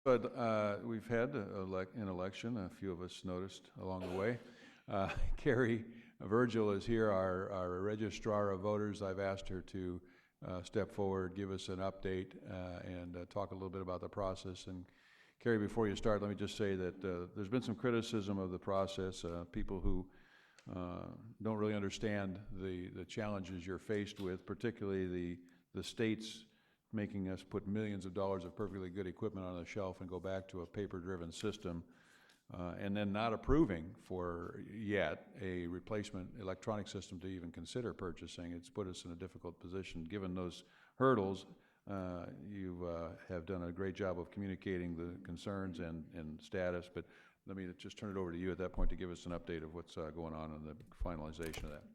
But we've had an election, a few of us noticed along the way. Carrie Virgil is here, our registrar of voters. I've asked her to step forward, give us an update, and talk a little bit about the process. And Carrie, before you start, let me just say that there's been some criticism of the process. People who don't really understand the challenges you're faced with, particularly the states making us put millions of dollars of perfectly good equipment on the shelf and go back to a paper-driven system, and then not approving for yet a replacement electronic system to even consider purchasing. It's put us in a difficult position. Given those hurdles, you have done a great job of communicating the concerns and status, but let me just turn it over to you at that point to give us an update of what's going on in the finalization of that.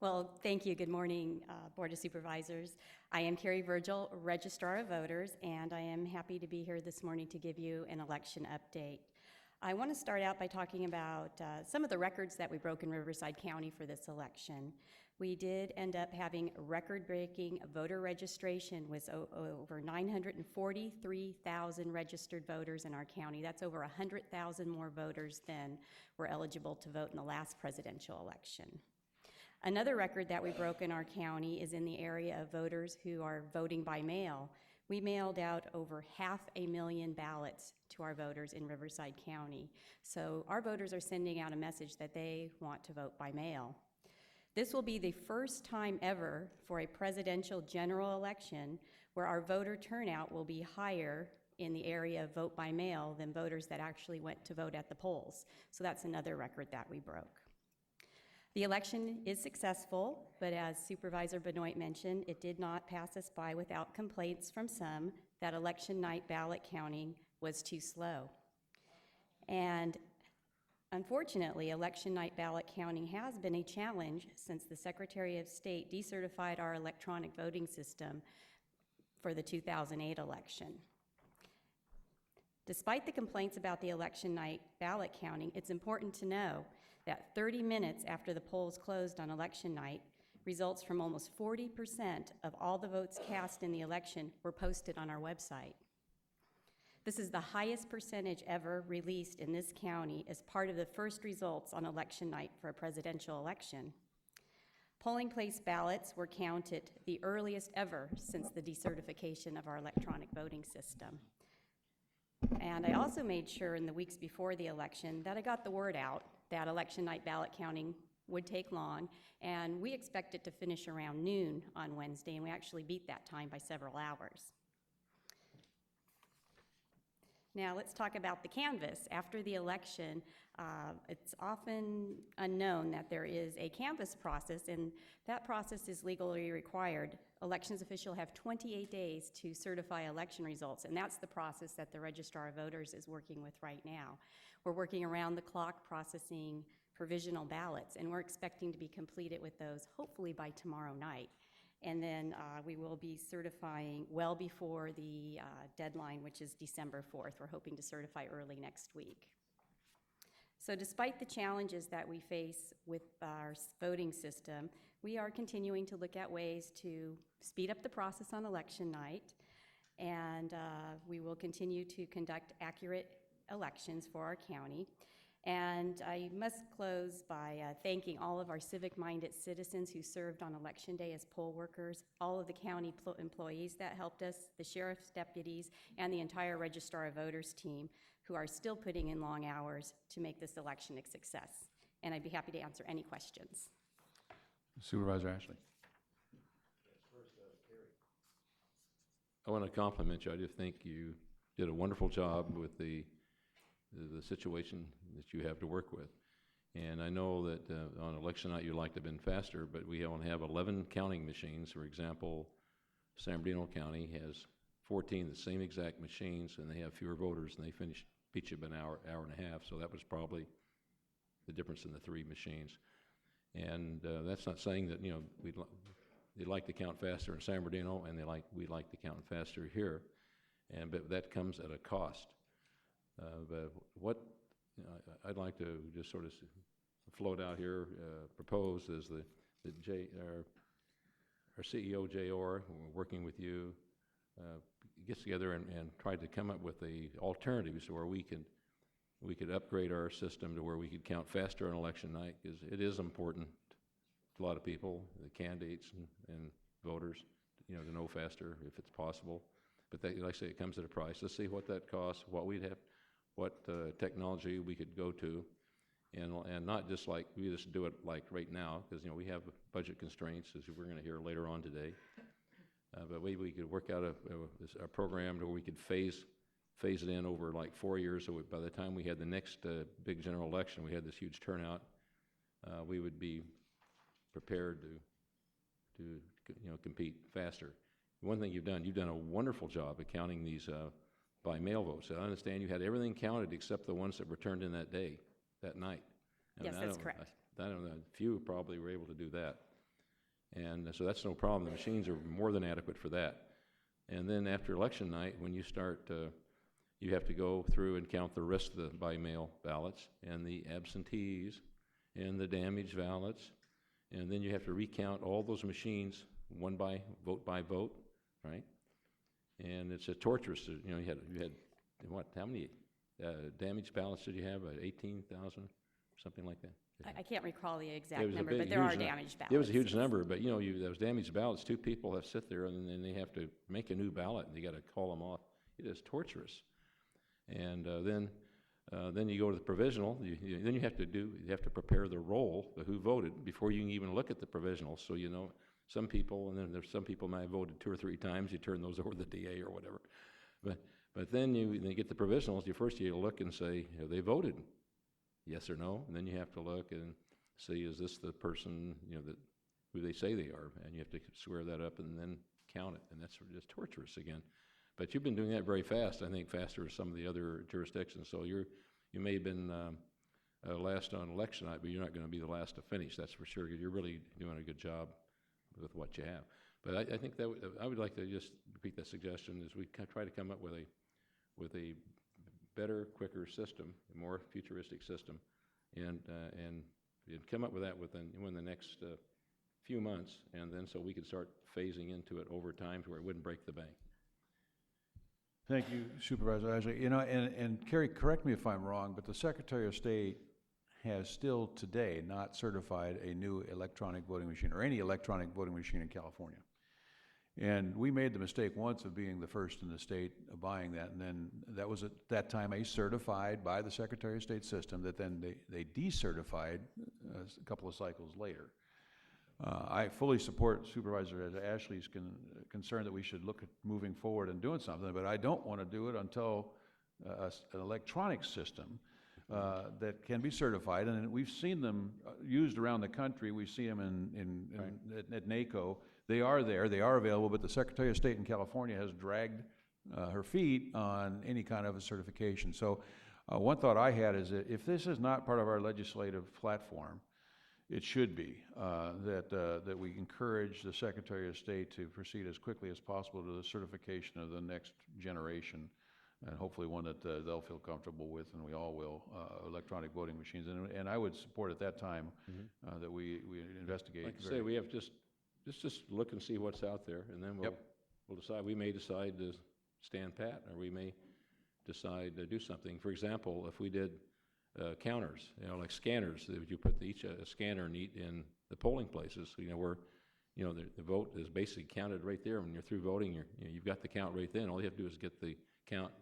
Well, thank you. Good morning, Board of Supervisors. I am Carrie Virgil, Registrar of Voters, and I am happy to be here this morning to give you an election update. I want to start out by talking about some of the records that we broke in Riverside County for this election. We did end up having record-breaking voter registration with over 943,000 registered voters in our county. That's over 100,000 more voters than were eligible to vote in the last presidential election. Another record that we broke in our county is in the area of voters who are voting by mail. We mailed out over 500,000 ballots to our voters in Riverside County. So our voters are sending out a message that they want to vote by mail. This will be the first time ever for a presidential general election where our voter turnout will be higher in the area of vote by mail than voters that actually went to vote at the polls. So that's another record that we broke. The election is successful, but as Supervisor Benoit mentioned, it did not pass us by without complaints from some that election night ballot counting was too slow. And unfortunately, election night ballot counting has been a challenge since the Secretary of State decertified our electronic voting system for the 2008 election. Despite the complaints about the election night ballot counting, it's important to know that 30 minutes after the polls closed on election night, results from almost 40% of all the votes cast in the election were posted on our website. This is the highest percentage ever released in this county as part of the first results on election night for a presidential election. Polling place ballots were counted the earliest ever since the decertification of our electronic voting system. And I also made sure in the weeks before the election that I got the word out that election night ballot counting would take long, and we expect it to finish around noon on Wednesday, and we actually beat that time by several hours. Now let's talk about the canvass. After the election, it's often unknown that there is a canvass process, and that process is legally required. Elections officials have 28 days to certify election results, and that's the process that the Registrar of Voters is working with right now. We're working around the clock processing provisional ballots, and we're expecting to be completed with those hopefully by tomorrow night. And then we will be certifying well before the deadline, which is December 4th. We're hoping to certify early next week. So despite the challenges that we face with our voting system, we are continuing to look at ways to speed up the process on election night, and we will continue to conduct accurate elections for our county. And I must close by thanking all of our civic-minded citizens who served on Election Day as poll workers, all of the county employees that helped us, the sheriff's deputies, and the entire Registrar of Voters team who are still putting in long hours to make this election a success. And I'd be happy to answer any questions. Supervisor Ashley. I want to compliment you. I just think you did a wonderful job with the situation that you have to work with. And I know that on election night you'd like to have been faster, but we only have 11 counting machines. For example, San Bernardino County has 14 the same exact machines, and they have fewer voters, and they beat you by an hour and a half. So that was probably the difference in the three machines. And that's not saying that they'd like to count faster in San Bernardino, and we'd like to count faster here, but that comes at a cost. But what I'd like to just sort of float out here, propose is our CEO, Jay Orr, working with you, gets together and tried to come up with a alternatives where we could upgrade our system to where we could count faster on election night, because it is important to a lot of people, the candidates and voters, you know, to know faster if it's possible. But that, like I say, it comes at a price. Let's see what that costs, what we'd have, what technology we could go to, and not just like we just do it like right now, because, you know, we have budget constraints, as we're going to hear later on today. But maybe we could work out a program where we could phase it in over like 4 years, so by the time we had the next big general election, we had this huge turnout, we would be prepared to you know, compete faster. One thing you've done a wonderful job of counting these by mail votes. I understand you had everything counted except the ones that were turned in that day, that night. Yes, that's correct. I don't know, few probably were able to do that. And so that's no problem. The machines are more than adequate for that. And then after election night, when you start, you have to go through and count the rest of the by-mail ballots and the absentees and the damaged ballots. And then you have to recount all those machines by vote, right? And it's a torturous, you know, you had what, how many damaged ballots did you have? 18,000, something like that? I can't recall the exact It was a number, big, but there are huge damaged ballots. It was a huge number, but you know, those damaged ballots, two people have sit there and then they have to make a new ballot and they got to call them off. It is torturous. And then you go to the provisional. Then you have to prepare the roll of who voted before you can even look at the provisional. So you know some people, and then there's some people might have voted 2 or 3 times. You turn those over to the DA or whatever. But then you get the provisionals. You look and say, have they voted? Yes or no? And then you have to look and see, is this the person, you know, who they say they are? And you have to square that up and then count it. And that's just torturous again. But you've been doing that very fast. I think faster than some of the other jurisdictions. So you may have been last on election night, but you're not going to be the last to finish. That's for sure. You're really doing a good job with what you have. But I think that I would like to just repeat that suggestion: is we try to come up with a better, quicker system, a more futuristic system, and come up with that within the next few months, and then so we could start phasing into it over time to where it wouldn't break the bank. Thank you, Supervisor Ashley. You know, and Kerry, correct me if I'm wrong, but the Secretary of State has still today not certified a new electronic voting machine or any electronic voting machine in California. And we made the mistake once of being the first in the state of buying that, and then that was at that time a certified by the Secretary of State system that then they decertified a couple of cycles later. I fully support Supervisor Ashley's concern that we should look at moving forward and doing something, but I don't want to do it until an electronic system that can be certified, and we've seen them used around the country. We see them at NACO. They are there, they are available, but the Secretary of State in California has dragged her feet on any kind of a certification. So one thought I had is that if this is not part of our legislative platform, it should be that we encourage the Secretary of State to proceed as quickly as possible to the certification of the next generation, and hopefully one that they'll feel comfortable with, and we all will, electronic voting machines. And I would support at that time that we investigate. Like I say, we have just look and see what's out there, and then we'll decide. We may decide to stand pat, or we may decide to do something. For example, if we did counters, you know, like scanners, that you put each scanner in the polling places, you know, where, you know, the vote is basically counted right there. When you're through voting, you've got the count right then. All you have to do is get the count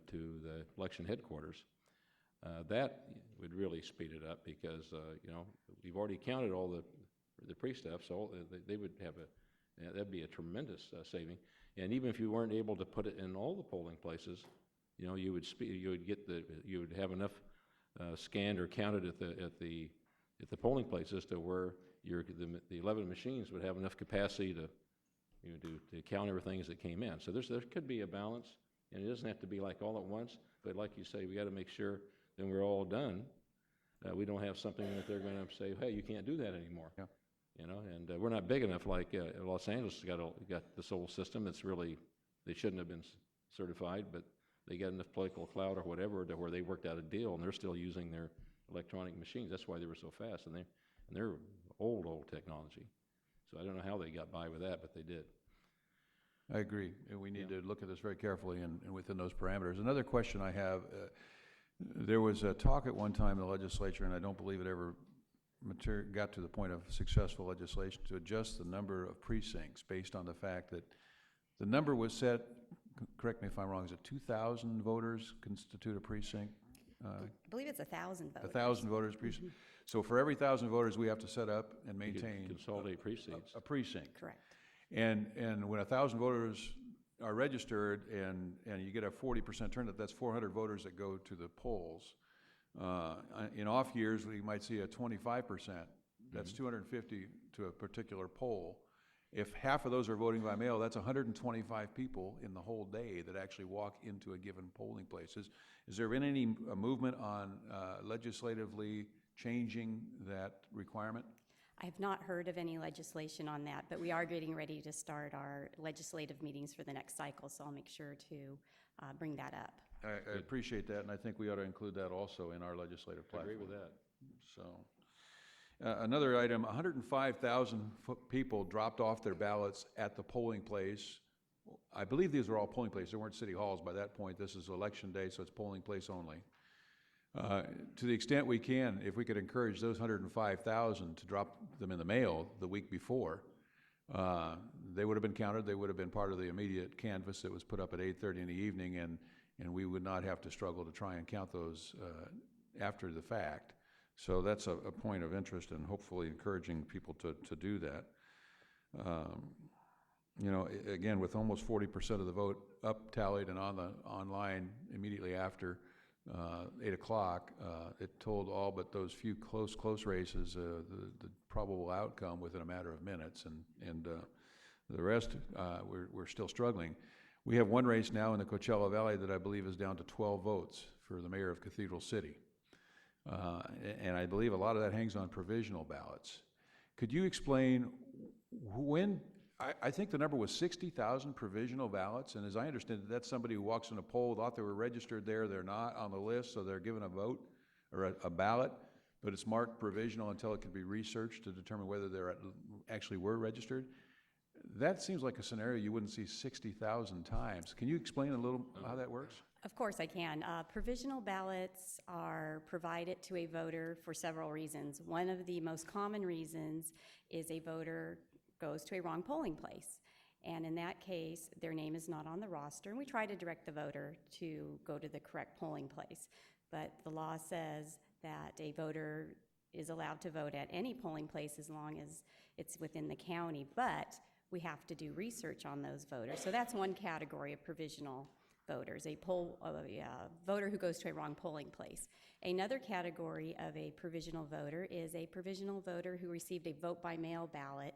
to the election headquarters. That would really speed it up, because you know, we've already counted all the pre-stuff, so they would have that'd be a tremendous saving. And even if you weren't able to put it in all the polling places, you know, you would have enough scanned or counted at the polling places to where the 11 machines would have enough capacity to, you know, to count everything as it came in. So there could be a balance, and it doesn't have to be like all at once. But like you say, we got to make sure that we're all done. We don't have something that they're going to say, hey, you can't do that anymore. Yeah. You know, and we're not big enough. Like Los Angeles got this whole system that's really, they shouldn't have been certified, but they got enough political clout or whatever to where they worked out a deal, and they're still using their electronic machines. That's why they were so fast, and they're old technology. So I don't know how they got by with that, but they did. I agree. And we need to look at this very carefully and within those parameters. Another question I have, there was a talk at one time in the legislature, and I don't believe it ever got to the point of successful legislation, to adjust the number of precincts based on the fact that the number was set, correct me if I'm wrong, is it 2,000 voters constitute a precinct? I believe it's 1,000 voters. 1,000 voters precinct. So for every 1,000 voters, we have to set up and maintain Consolidate precincts. a precinct. Correct. And when 1,000 voters are registered and you get a 40% turnout, that's 400 voters that go to the polls. In off years, we might see a 25%. That's 250 to a particular poll. If half of those are voting by mail, that's 125 people in the whole day that actually walk into a given polling place. Has there been any movement on legislatively changing that requirement? I have not heard of any legislation on that, but we are getting ready to start our legislative meetings for the next cycle, so I'll make sure to bring that up. I appreciate that, and I think we ought to include that also in our legislative platform. I agree with that. So, another item, 105,000 people dropped off their ballots at the polling place. I believe these were all polling places. They weren't city halls by that point. This is election day, so it's polling place only. To the extent we can, if we could encourage those 105,000 to drop them in the mail the week before, they would have been counted. They would have been part of the immediate canvass that was put up at 8:30 in the evening, and we would not have to struggle to try and count those after the fact. So that's a point of interest, and hopefully encouraging people to do that. You know, again, with almost 40% of the vote up tallied and on the online immediately after 8 o'clock, it told all but those few close races the probable outcome within a matter of minutes, and the rest we're still struggling. We have one race now in the Coachella Valley that I believe is down to 12 votes for the mayor of Cathedral City. And I believe a lot of that hangs on provisional ballots. Could you explain when, I think the number was 60,000 provisional ballots, and as I understand it, that's somebody who walks in a poll, thought they were registered there, they're not on the list, so they're given a vote or a ballot, but it's marked provisional until it can be researched to determine whether they actually were registered. That seems like a scenario you wouldn't see 60,000 times. Can you explain a little how that works? Of course I can. Provisional ballots are provided to a voter for several reasons. One of the most common reasons is a voter goes to a wrong polling place. And in that case, their name is not on the roster, and we try to direct the voter to go to the correct polling place. But the law says that a voter is allowed to vote at any polling place as long as it's within the county, but we have to do research on those voters. So that's one category of provisional voters, a voter who goes to a wrong polling place. Another category of a provisional voter is a provisional voter who received a vote by mail ballot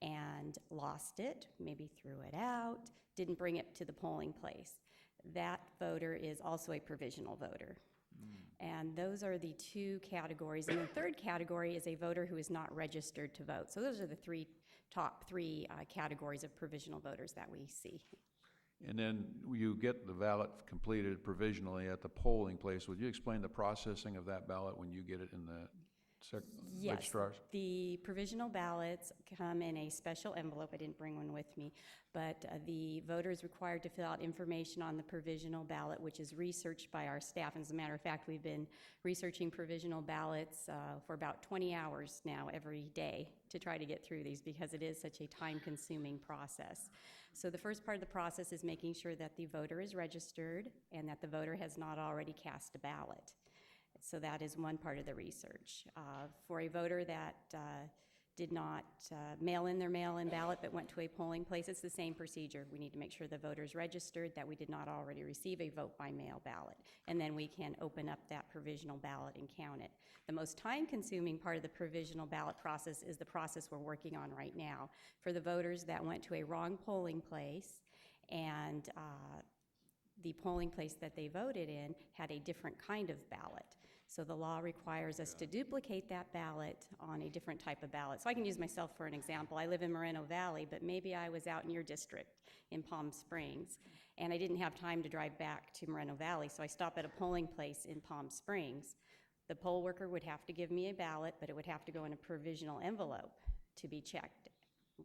and lost it, maybe threw it out, didn't bring it to the polling place. That voter is also a provisional voter. And those are the two categories. And the third category is a voter who is not registered to vote. So those are the top three categories of provisional voters that we see. And then you get the ballot completed provisionally at the polling place. Would you explain the processing of that ballot when you get it in the Yes, registrars? the provisional ballots come in a special envelope. I didn't bring one with me, but the voter is required to fill out information on the provisional ballot, which is researched by our staff. As a matter of fact, we've been researching provisional ballots for about 20 hours now every day to try to get through these because it is such a time-consuming process. So the first part of the process is making sure that the voter is registered and that the voter has not already cast a ballot. So that is one part of the research. For a voter that did not mail in their mail-in ballot but went to a polling place, it's the same procedure. We need to make sure the voter is registered, that we did not already receive a vote by mail ballot, and then we can open up that provisional ballot and count it. The most time-consuming part of the provisional ballot process is the process we're working on right now. For the voters that went to a wrong polling place and the polling place that they voted in had a different kind of ballot. So the law requires us to duplicate that ballot on a different type of ballot. So I can use myself for an example. I live in Moreno Valley, but maybe I was out in your district in Palm Springs, and I didn't have time to drive back to Moreno Valley, so I stopped at a polling place in Palm Springs. The poll worker would have to give me a ballot, but it would have to go in a provisional envelope to be checked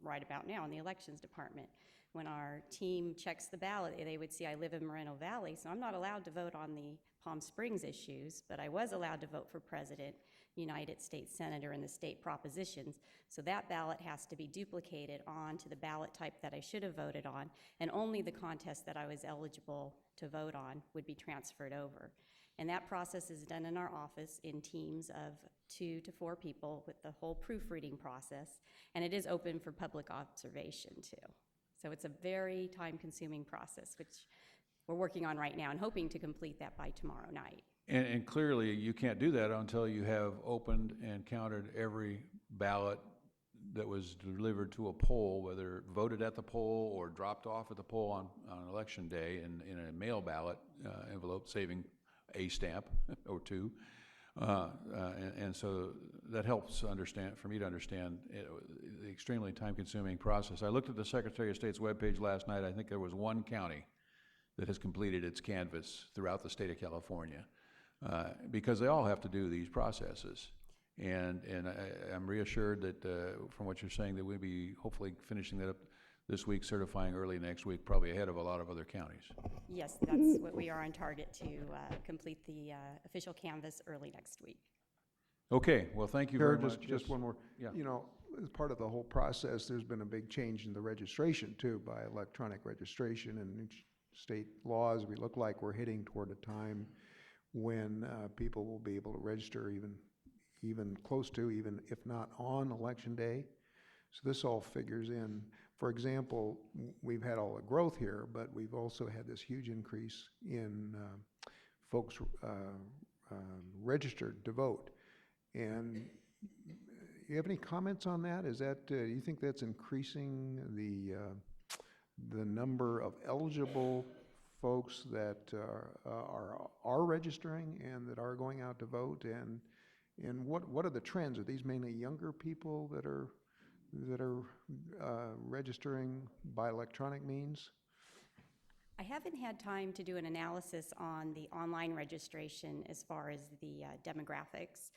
right about now in the elections department. when our team checks the ballot, they would see I live in Moreno Valley, so I'm not allowed to vote on the Palm Springs issues, but I was allowed to vote for president, United States Senator, and the state propositions. So that ballot has to be duplicated onto the ballot type that I should have voted on, and only the contest that I was eligible to vote on would be transferred over. And that process is done in our office in teams of 2 to 4 people with the whole proofreading process, and it is open for public observation too. So it's a very time-consuming process, which we're working on right now and hoping to complete that by tomorrow night. And clearly, you can't do that until you have opened and counted every ballot that was delivered to a poll, whether voted at the poll or dropped off at the poll on election day in a mail ballot envelope, saving a stamp or two. And so that helps for me to understand the extremely time-consuming process. I looked at the Secretary of State's webpage last night. I think there was one county that has completed its canvass throughout the state of California, because they all have to do these processes. And I'm reassured that from what you're saying, that we'll be hopefully finishing that up this week, certifying early next week, probably ahead of a lot of other counties. Yes, that's what we are on target to complete the official canvass early next week. Okay, well, thank you very much. Just one more. Yeah. You know, as part of the whole process, there's been a big change in the registration too, by electronic registration, and each state laws. We look like we're heading toward a time when people will be able to register even close to, even if not on election day. So this all figures in. For example, we've had all the growth here, but we've also had this huge increase in folks registered to vote. And you have any comments on that? Is that do you think that's increasing the number of eligible folks that are registering and that are going out to vote? And what are the trends? Are these mainly younger people that are registering by electronic means? I haven't had time to do an analysis on the online registration as far as the demographics.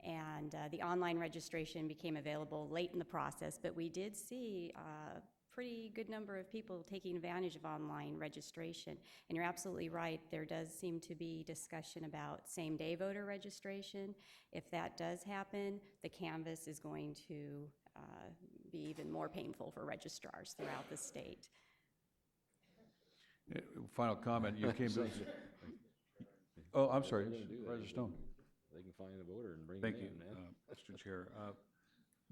And the online registration became available late in the process, but we did see a pretty good number of people taking advantage of online registration. And you're absolutely right, there does seem to be discussion about same-day voter registration. If that does happen, the canvass is going to be even more painful for registrars throughout the state. Final comment, you came to... Oh, I'm sorry, Supervisor Stone. They can find a voter and bring Thank them you, in, man. Mr. Chair.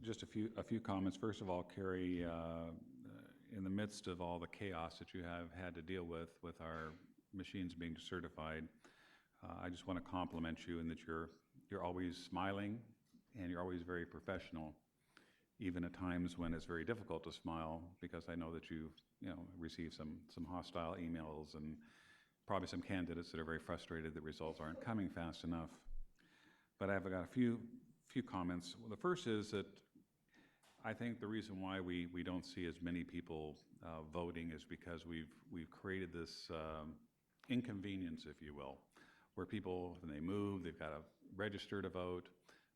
Just a few comments. First of all, Carrie, in the midst of all the chaos that you have had to deal with our machines being certified, I just want to compliment you in that you're always smiling and you're always very professional, even at times when it's very difficult to smile, because I know that you've received some hostile emails and probably some candidates that are very frustrated that results aren't coming fast enough. But I've got a few comments. Well, the first is that I think the reason why we don't see as many people voting is because we've created this inconvenience, if you will, where people, when they move, they've got to register to vote.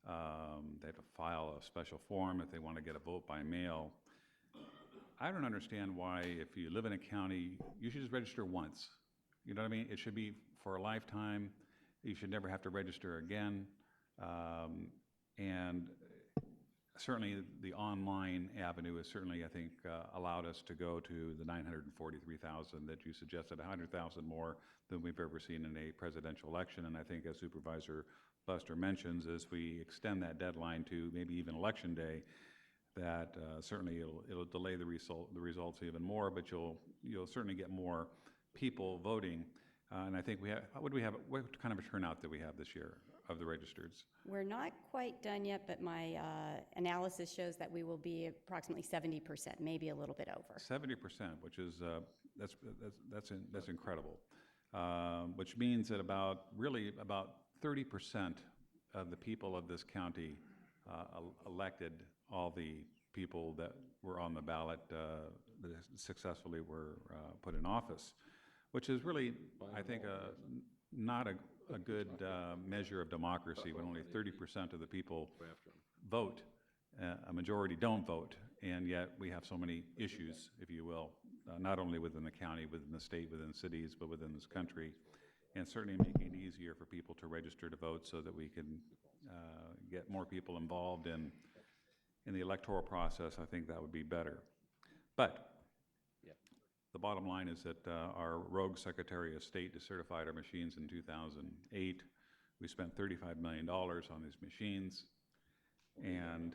They have to file a special form if they want to get a vote by mail. I don't understand why, if you live in a county, you should just register once. You know what I mean? It should be for a lifetime. You should never have to register again. And certainly the online avenue has certainly, I think, allowed us to go to the 943,000 that you suggested, 100,000 more than we've ever seen in a presidential election. And I think, as Supervisor Buster mentions, as we extend that deadline to maybe even election day, that certainly it'll delay the results even more, but you'll certainly get more people voting. And I think what kind of a turnout did we have this year of the registreds? We're not quite done yet, but my analysis shows that we will be approximately 70%, maybe a little bit over. 70%, which is that's incredible. Which means that about 30% of the people of this county elected all the people that were on the ballot that successfully were put in office, which is really, I think, not a good measure of democracy when only 30% of the people vote. A majority don't vote, and yet we have so many issues, if you will, not only within the county, within the state, within cities, but within this country, and certainly making it easier for people to register to vote so that we can get more people involved in the electoral process. I think that would be better. But the bottom line is that our rogue Secretary of State decertified our machines in 2008. We spent $35 million on these machines, and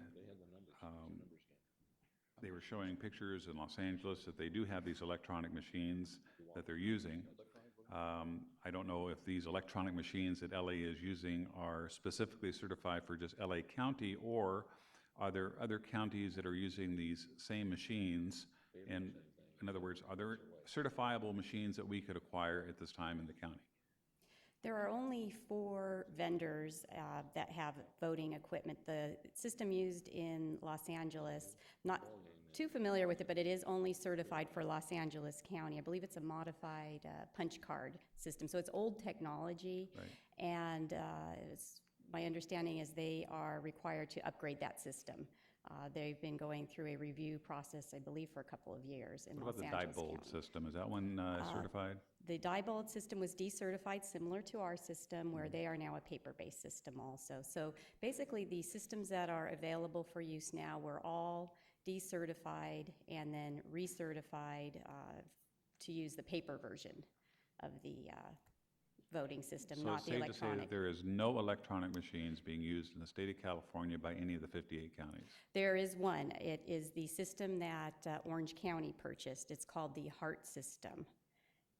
they were showing pictures in Los Angeles that they do have these electronic machines that they're using. I don't know if these electronic machines that LA is using are specifically certified for just LA County, or are there other counties that are using these same machines? And in other words, are there certifiable machines that we could acquire at this time in the county? There are only 4 vendors that have voting equipment. The system used in Los Angeles, not too familiar with it, but it is only certified for Los Angeles County. I believe it's a modified punch card system. So it's old technology, Right. and my understanding is they are required to upgrade that system. They've been going through a review process, I believe, for a couple of years in What Los about the Angeles Diebold County. system? Is that one certified? The Diebold system was decertified, similar to our system, where they are now a paper-based system also. So basically, the systems that are available for use now were all decertified and then recertified to use the paper version of the voting system, So not it's the safe to say that electronic. there is no electronic machines being used in the state of California by any of the 58 counties. There is one. It is the system that Orange County purchased. It's called the HART system.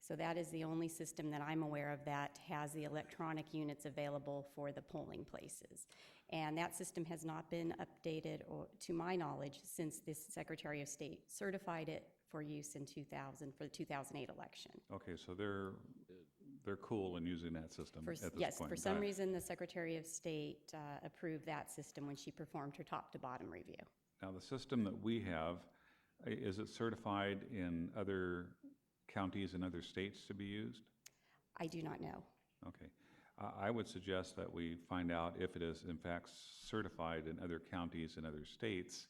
So that is the only system that I'm aware of that has the electronic units available for the polling places. And that system has not been updated, or, to my knowledge, since this Secretary of State certified it for use in 2000 for the 2008 election. Okay, so they're cool in using that system For, at this yes, point for in some time. reason, the Secretary of State approved that system when she performed her top-to-bottom review. Now, the system that we have, is it certified in other counties and other states to be used? I do not know. Okay. I would suggest that we find out if it is in fact certified in other counties and other states,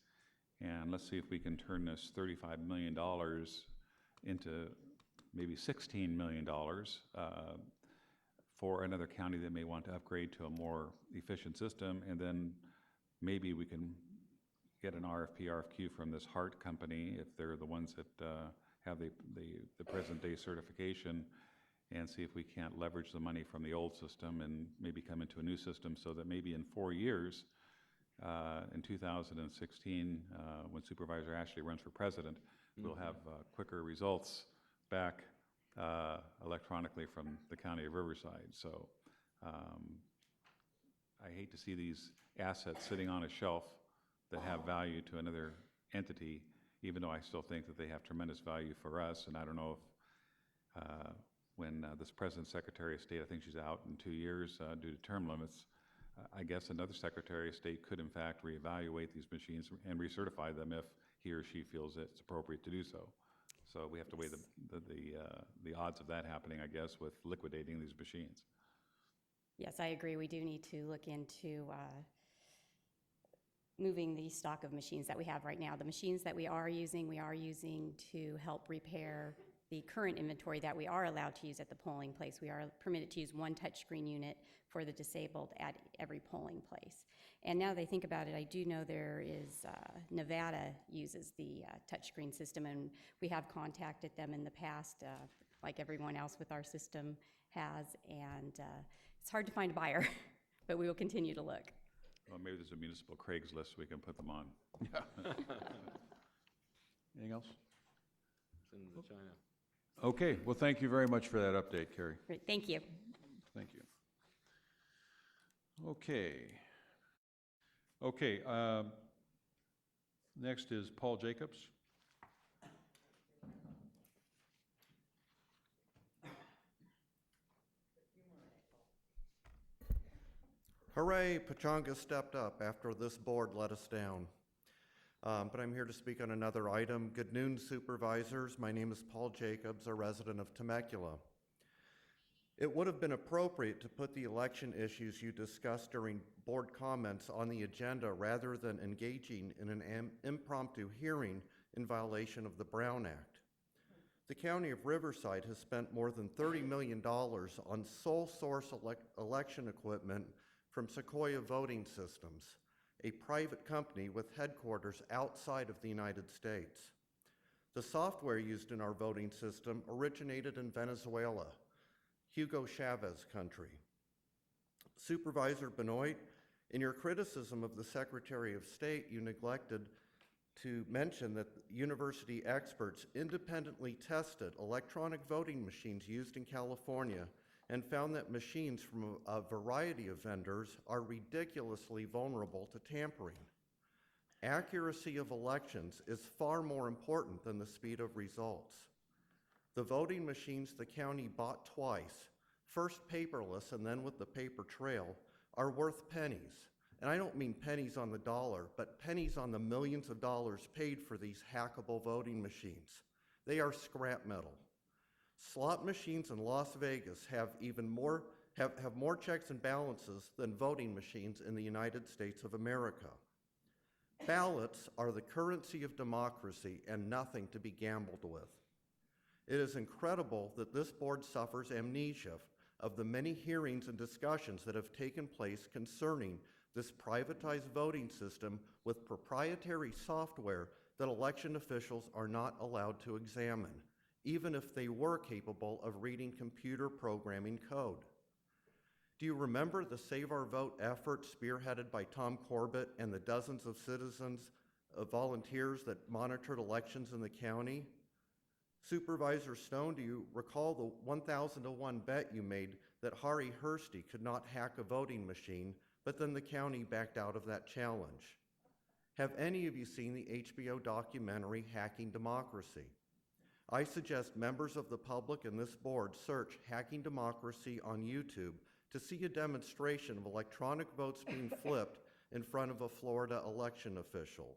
and let's see if we can turn this $35 million into maybe $16 million for another county that may want to upgrade to a more efficient system, and then maybe we can get an RFQ from this HART company, if they're the ones that have the present day certification, and see if we can't leverage the money from the old system and maybe come into a new system, so that maybe in 4 years, in 2016, when Supervisor Ashley runs for president, we'll have quicker results back electronically from the county of Riverside. So I hate to see these assets sitting on a shelf that have value to another entity, even though I still think that they have tremendous value for us. And I don't know if when this present Secretary of State, I think she's out in 2 years due to term limits, I guess another Secretary of State could in fact reevaluate these machines and recertify them if he or she feels it's appropriate to do so. So we have to weigh the odds of that happening, I guess, with liquidating these machines. Yes, I agree. We do need to look into moving the stock of machines that we have right now. The machines that we are using to help repair the current inventory that we are allowed to use at the polling place. We are permitted to use one touchscreen unit for the disabled at every polling place. And now that I think about it, I do know there is, Nevada uses the touchscreen system, and we have contacted them in the past, like everyone else with our system has, and it's hard to find a buyer, but we will continue to look. Well, maybe there's a municipal Craigslist we can put them on. Anything else? Send them to China. Okay, well, thank you very much for that update, Carrie. Great, thank you. Thank you. Okay, next is Paul Jacobs. Hooray, Pachanga stepped up after this board let us down. But I'm here to speak on another item. Good noon, supervisors. My name is Paul Jacobs, a resident of Temecula. It would have been appropriate to put the election issues you discussed during board comments on the agenda rather than engaging in an impromptu hearing in violation of the Brown Act. The County of Riverside has spent more than $30 million on sole source election equipment from Sequoia Voting Systems, a private company with headquarters outside of the United States. The software used in our voting system originated in Venezuela, Hugo Chavez country. Supervisor Benoit, in your criticism of the Secretary of State, you neglected to mention that university experts independently tested electronic voting machines used in California and found that machines from a variety of vendors are ridiculously vulnerable to tampering. Accuracy of elections is far more important than the speed of results. The voting machines the county bought twice, first paperless and then with the paper trail, are worth pennies. And I don't mean pennies on the dollar, but pennies on the millions of dollars paid for these hackable voting machines. They are scrap metal. Slot machines in Las Vegas have more checks and balances than voting machines in the United States of America. Ballots are the currency of democracy and nothing to be gambled with. It is incredible that this board suffers amnesia of the many hearings and discussions that have taken place concerning this privatized voting system with proprietary software that election officials are not allowed to examine, even if they were capable of reading computer programming code. Do you remember the Save Our Vote effort spearheaded by Tom Corbett and the dozens of citizens, volunteers that monitored elections in the county? Supervisor Stone, do you recall the 1,000-to-1 bet you made that Hari Hursty could not hack a voting machine, but then the county backed out of that challenge? Have any of you seen the HBO documentary Hacking Democracy? I suggest members of the public and this board search Hacking Democracy on YouTube to see a demonstration of electronic votes being flipped in front of a Florida election official.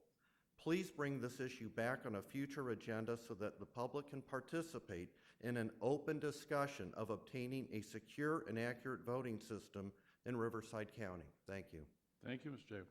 Please bring this issue back on a future agenda so that the public can participate in an open discussion of obtaining a secure and accurate voting system in Riverside County. Thank you. Thank you, Mr. Jacob.